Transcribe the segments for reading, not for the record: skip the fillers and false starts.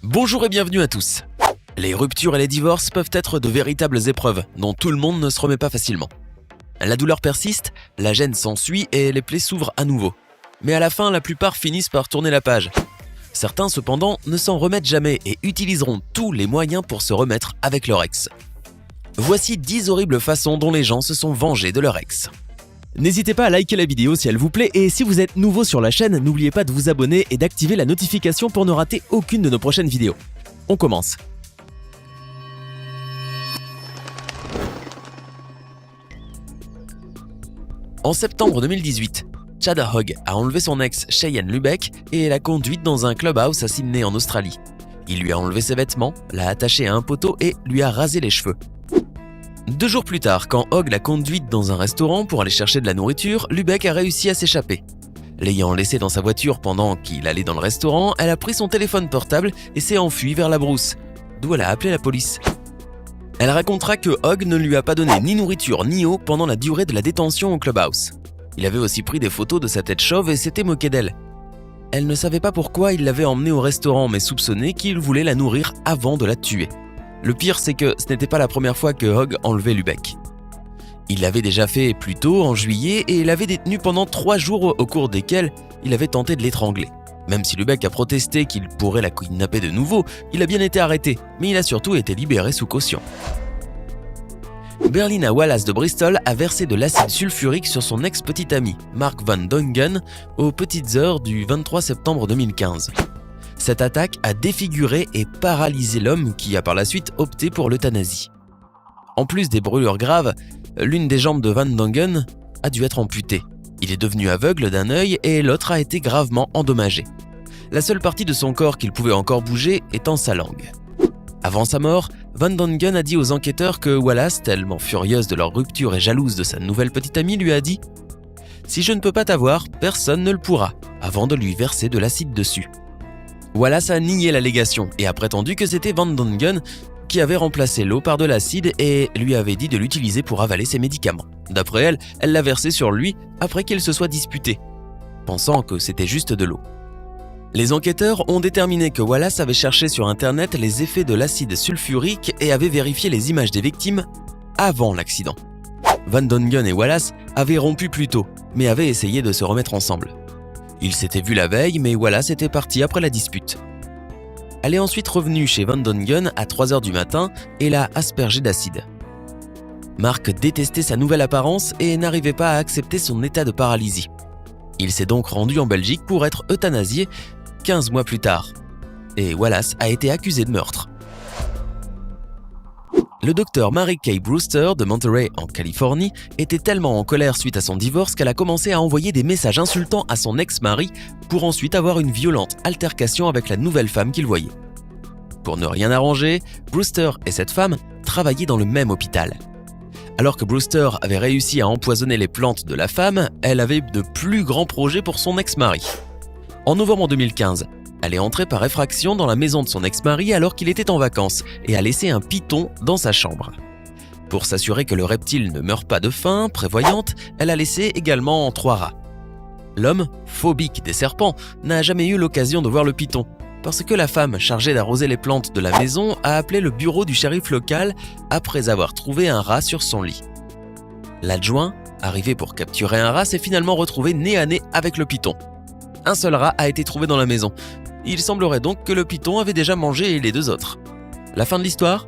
Bonjour et bienvenue à tous. Les ruptures et les divorces peuvent être de véritables épreuves dont tout le monde ne se remet pas facilement. La douleur persiste, la gêne s'ensuit et les plaies s'ouvrent à nouveau. Mais à la fin, la plupart finissent par tourner la page. Certains cependant ne s'en remettent jamais et utiliseront tous les moyens pour se remettre avec leur ex. Voici 10 horribles façons dont les gens se sont vengés de leur ex. N'hésitez pas à liker la vidéo si elle vous plaît et si vous êtes nouveau sur la chaîne, n'oubliez pas de vous abonner et d'activer la notification pour ne rater aucune de nos prochaines vidéos. On commence. En septembre 2018, Chad Hogg a enlevé son ex Cheyenne Lubeck et l'a conduite dans un clubhouse à Sydney en Australie. Il lui a enlevé ses vêtements, l'a attachée à un poteau et lui a rasé les cheveux. 2 jours plus tard, quand Hogg l'a conduite dans un restaurant pour aller chercher de la nourriture, Lubeck a réussi à s'échapper. L'ayant laissé dans sa voiture pendant qu'il allait dans le restaurant, elle a pris son téléphone portable et s'est enfuie vers la brousse, d'où elle a appelé la police. Elle racontera que Hogg ne lui a pas donné ni nourriture ni eau pendant la durée de la détention au clubhouse. Il avait aussi pris des photos de sa tête chauve et s'était moqué d'elle. Elle ne savait pas pourquoi il l'avait emmenée au restaurant mais soupçonnait qu'il voulait la nourrir avant de la tuer. Le pire, c'est que ce n'était pas la première fois que Hogg enlevait Lubeck. Il l'avait déjà fait plus tôt, en juillet, et l'avait détenue pendant 3 jours au cours desquels il avait tenté de l'étrangler. Même si Lubeck a protesté qu'il pourrait la kidnapper de nouveau, il a bien été arrêté, mais il a surtout été libéré sous caution. Berlina Wallace de Bristol a versé de l'acide sulfurique sur son ex-petit ami, Mark Van Dongen, aux petites heures du 23 septembre 2015. Cette attaque a défiguré et paralysé l'homme qui a par la suite opté pour l'euthanasie. En plus des brûlures graves, l'une des jambes de Van Dongen a dû être amputée. Il est devenu aveugle d'un œil et l'autre a été gravement endommagé. La seule partie de son corps qu'il pouvait encore bouger étant sa langue. Avant sa mort, Van Dongen a dit aux enquêteurs que Wallace, tellement furieuse de leur rupture et jalouse de sa nouvelle petite amie, lui a dit « Si je ne peux pas t'avoir, personne ne le pourra », avant de lui verser de l'acide dessus. Wallace a nié l'allégation et a prétendu que c'était Van Dongen qui avait remplacé l'eau par de l'acide et lui avait dit de l'utiliser pour avaler ses médicaments. D'après elle, elle l'a versé sur lui après qu'ils se soient disputés, pensant que c'était juste de l'eau. Les enquêteurs ont déterminé que Wallace avait cherché sur internet les effets de l'acide sulfurique et avait vérifié les images des victimes avant l'accident. Van Dongen et Wallace avaient rompu plus tôt, mais avaient essayé de se remettre ensemble. Ils s'étaient vus la veille, mais Wallace était parti après la dispute. Elle est ensuite revenue chez Van Dongen à 3h du matin et l'a aspergé d'acide. Mark détestait sa nouvelle apparence et n'arrivait pas à accepter son état de paralysie. Il s'est donc rendu en Belgique pour être euthanasié 15 mois plus tard. Et Wallace a été accusé de meurtre. Le docteur Mary Kay Brewster de Monterey en Californie était tellement en colère suite à son divorce qu'elle a commencé à envoyer des messages insultants à son ex-mari pour ensuite avoir une violente altercation avec la nouvelle femme qu'il voyait. Pour ne rien arranger, Brewster et cette femme travaillaient dans le même hôpital. Alors que Brewster avait réussi à empoisonner les plantes de la femme, elle avait de plus grands projets pour son ex-mari. En novembre 2015, elle est entrée par effraction dans la maison de son ex-mari alors qu'il était en vacances et a laissé un python dans sa chambre. Pour s'assurer que le reptile ne meure pas de faim, prévoyante, elle a laissé également 3 rats. L'homme, phobique des serpents, n'a jamais eu l'occasion de voir le python, parce que la femme chargée d'arroser les plantes de la maison a appelé le bureau du shérif local après avoir trouvé un rat sur son lit. L'adjoint, arrivé pour capturer un rat, s'est finalement retrouvé nez à nez avec le python. Un seul rat a été trouvé dans la maison. Il semblerait donc que le python avait déjà mangé les 2 autres. La fin de l'histoire ?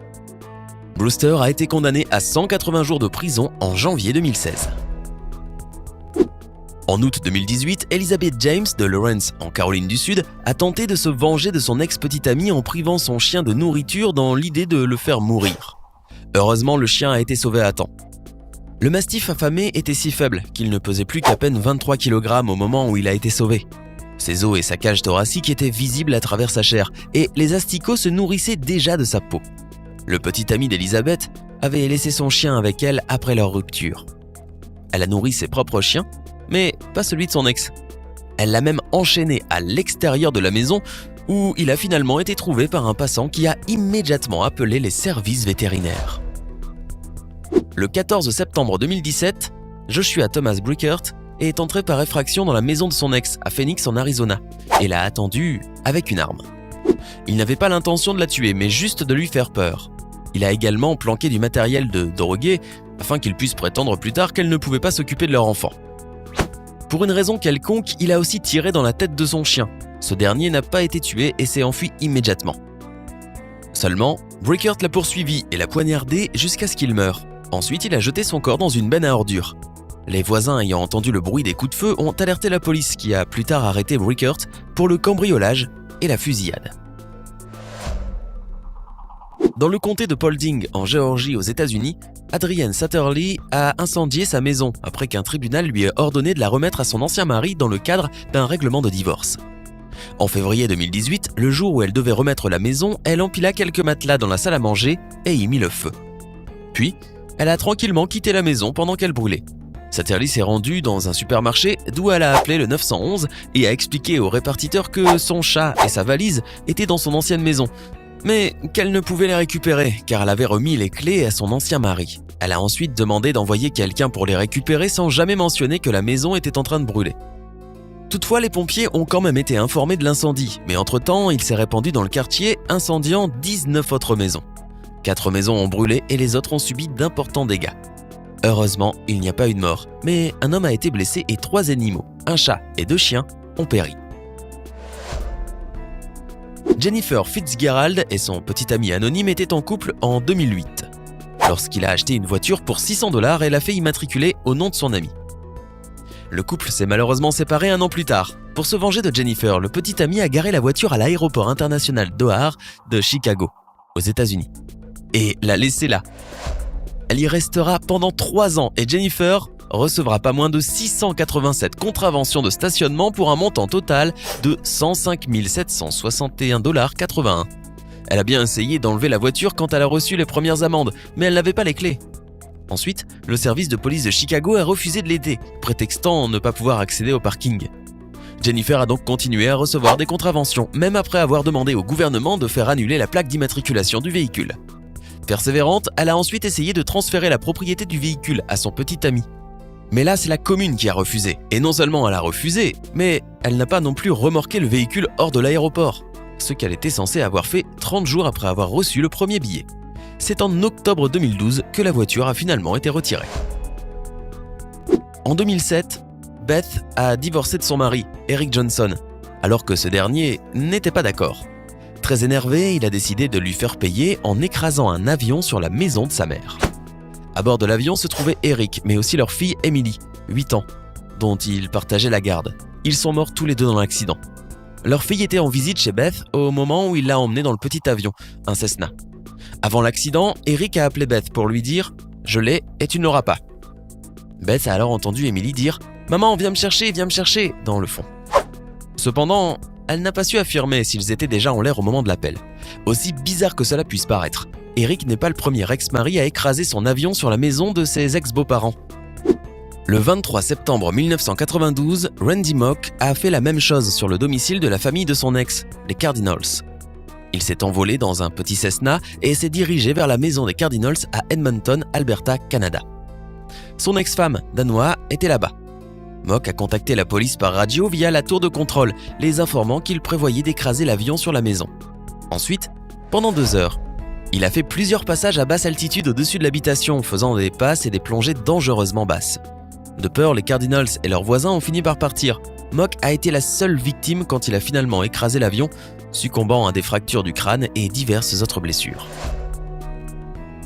Brewster a été condamné à 180 jours de prison en janvier 2016. En août 2018, Elizabeth James de Lawrence en Caroline du Sud a tenté de se venger de son ex-petite amie en privant son chien de nourriture dans l'idée de le faire mourir. Heureusement, le chien a été sauvé à temps. Le mastif affamé était si faible qu'il ne pesait plus qu'à peine 23 kg au moment où il a été sauvé. Ses os et sa cage thoracique étaient visibles à travers sa chair et les asticots se nourrissaient déjà de sa peau. Le petit ami d'Elizabeth avait laissé son chien avec elle après leur rupture. Elle a nourri ses propres chiens, mais pas celui de son ex. Elle l'a même enchaîné à l'extérieur de la maison où il a finalement été trouvé par un passant qui a immédiatement appelé les services vétérinaires. Le 14 septembre 2017, Joshua Thomas Brickert est entré par effraction dans la maison de son ex à Phoenix en Arizona et l'a attendu avec une arme. Il n'avait pas l'intention de la tuer, mais juste de lui faire peur. Il a également planqué du matériel de drogué afin qu'il puisse prétendre plus tard qu'elle ne pouvait pas s'occuper de leur enfant. Pour une raison quelconque, il a aussi tiré dans la tête de son chien. Ce dernier n'a pas été tué et s'est enfui immédiatement. Seulement, Brickert l'a poursuivi et l'a poignardé jusqu'à ce qu'il meure. Ensuite, il a jeté son corps dans une benne à ordures. Les voisins ayant entendu le bruit des coups de feu ont alerté la police qui a plus tard arrêté Brickert pour le cambriolage et la fusillade. Dans le comté de Paulding, en Géorgie, aux États-Unis, Adrienne Satterley a incendié sa maison après qu'un tribunal lui ait ordonné de la remettre à son ancien mari dans le cadre d'un règlement de divorce. En février 2018, le jour où elle devait remettre la maison, elle empila quelques matelas dans la salle à manger et y mit le feu. Puis, elle a tranquillement quitté la maison pendant qu'elle brûlait. Satterley s'est rendue dans un supermarché d'où elle a appelé le 911 et a expliqué au répartiteur que son chat et sa valise étaient dans son ancienne maison, mais qu'elle ne pouvait les récupérer car elle avait remis les clés à son ancien mari. Elle a ensuite demandé d'envoyer quelqu'un pour les récupérer sans jamais mentionner que la maison était en train de brûler. Toutefois, les pompiers ont quand même été informés de l'incendie, mais entre-temps, il s'est répandu dans le quartier, incendiant 19 autres maisons. 4 maisons ont brûlé et les autres ont subi d'importants dégâts. Heureusement, il n'y a pas eu de mort, mais un homme a été blessé et 3 animaux, un chat et 2 chiens, ont péri. Jennifer Fitzgerald et son petit ami anonyme étaient en couple en 2008. Lorsqu'il a acheté une voiture pour $600 et l'a fait immatriculer au nom de son ami. Le couple s'est malheureusement séparé un an plus tard. Pour se venger de Jennifer, le petit ami a garé la voiture à l'aéroport international d'O'Hare de Chicago, aux États-Unis, et l'a laissée là. Elle y restera pendant 3 ans et Jennifer recevra pas moins de 687 contraventions de stationnement pour un montant total de $105 761,81. Elle a bien essayé d'enlever la voiture quand elle a reçu les premières amendes, mais elle n'avait pas les clés. Ensuite, le service de police de Chicago a refusé de l'aider, prétextant ne pas pouvoir accéder au parking. Jennifer a donc continué à recevoir des contraventions, même après avoir demandé au gouvernement de faire annuler la plaque d'immatriculation du véhicule. Persévérante, elle a ensuite essayé de transférer la propriété du véhicule à son petit ami. Mais là, c'est la commune qui a refusé. Et non seulement elle a refusé, mais elle n'a pas non plus remorqué le véhicule hors de l'aéroport, ce qu'elle était censée avoir fait 30 jours après avoir reçu le premier billet. C'est en octobre 2012 que la voiture a finalement été retirée. En 2007, Beth a divorcé de son mari, Eric Johnson, alors que ce dernier n'était pas d'accord. Très énervé, il a décidé de lui faire payer en écrasant un avion sur la maison de sa mère. À bord de l'avion se trouvait Eric, mais aussi leur fille Emily, 8 ans, dont ils partageaient la garde. Ils sont morts tous les deux dans l'accident. Leur fille était en visite chez Beth au moment où il l'a emmenée dans le petit avion, un Cessna. Avant l'accident, Eric a appelé Beth pour lui dire « Je l'ai et tu ne l'auras pas ». Beth a alors entendu Emily dire « Maman, viens me chercher » dans le fond. Cependant, elle n'a pas su affirmer s'ils étaient déjà en l'air au moment de l'appel. Aussi bizarre que cela puisse paraître, Eric n'est pas le premier ex-mari à écraser son avion sur la maison de ses ex-beaux-parents. Le 23 septembre 1992, Randy Mock a fait la même chose sur le domicile de la famille de son ex, les Cardinals. Il s'est envolé dans un petit Cessna et s'est dirigé vers la maison des Cardinals à Edmonton, Alberta, Canada. Son ex-femme, Danoa, était là-bas. Mock a contacté la police par radio via la tour de contrôle, les informant qu'il prévoyait d'écraser l'avion sur la maison. Ensuite, pendant 2 heures, il a fait plusieurs passages à basse altitude au-dessus de l'habitation, faisant des passes et des plongées dangereusement basses. De peur, les Cardinals et leurs voisins ont fini par partir. Mock a été la seule victime quand il a finalement écrasé l'avion, succombant à des fractures du crâne et diverses autres blessures.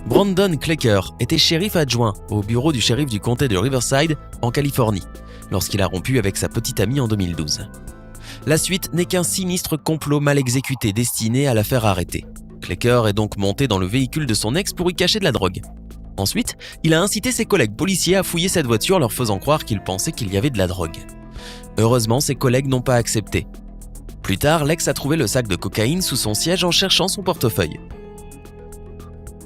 Brandon Klecker était shérif adjoint au bureau du shérif du comté de Riverside, en Californie, lorsqu'il a rompu avec sa petite amie en 2012. La suite n'est qu'un sinistre complot mal exécuté destiné à la faire arrêter. Klecker est donc monté dans le véhicule de son ex pour y cacher de la drogue. Ensuite, il a incité ses collègues policiers à fouiller cette voiture, leur faisant croire qu'il pensait qu'il y avait de la drogue. Heureusement, ses collègues n'ont pas accepté. Plus tard, l'ex a trouvé le sac de cocaïne sous son siège en cherchant son portefeuille.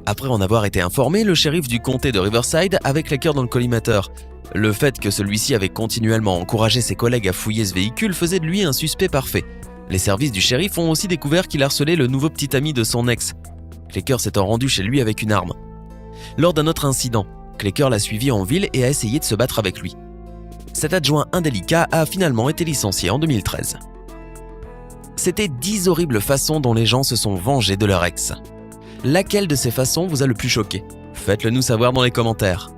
Après en avoir été informé, le shérif du comté de Riverside avait Klecker dans le collimateur. Le fait que celui-ci avait continuellement encouragé ses collègues à fouiller ce véhicule faisait de lui un suspect parfait. Les services du shérif ont aussi découvert qu'il harcelait le nouveau petit ami de son ex. Klecker s'étant rendu chez lui avec une arme. Lors d'un autre incident, Klecker l'a suivi en ville et a essayé de se battre avec lui. Cet adjoint indélicat a finalement été licencié en 2013. C'était 10 horribles façons dont les gens se sont vengés de leur ex. Laquelle de ces façons vous a le plus choqué? Faites-le nous savoir dans les commentaires.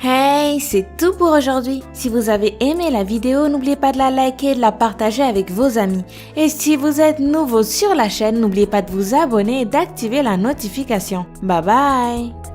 Hey, c'est tout pour aujourd'hui. Si vous avez aimé la vidéo, n'oubliez pas de la liker et de la partager avec vos amis. Et si vous êtes nouveau sur la chaîne, n'oubliez pas de vous abonner et d'activer la notification. Bye bye!